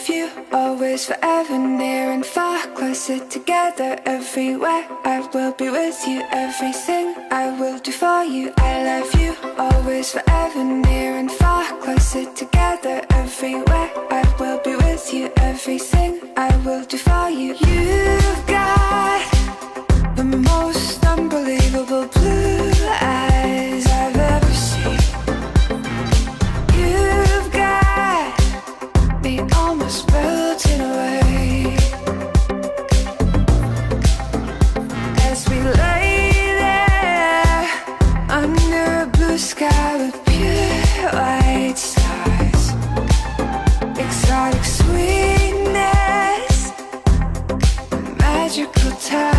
you, always, forever, near and far, closer together, everywhere. I will be with you, everything I will do for you. I love you, always, forever, near and far, closer together, everywhere. I will be with you, everything I will do for you. You've got the most unbelievable blue eyes I've ever seen. You've got me almost melting away as we lay there under a blue sky with pure white stars. Exotic sweetness, magical time.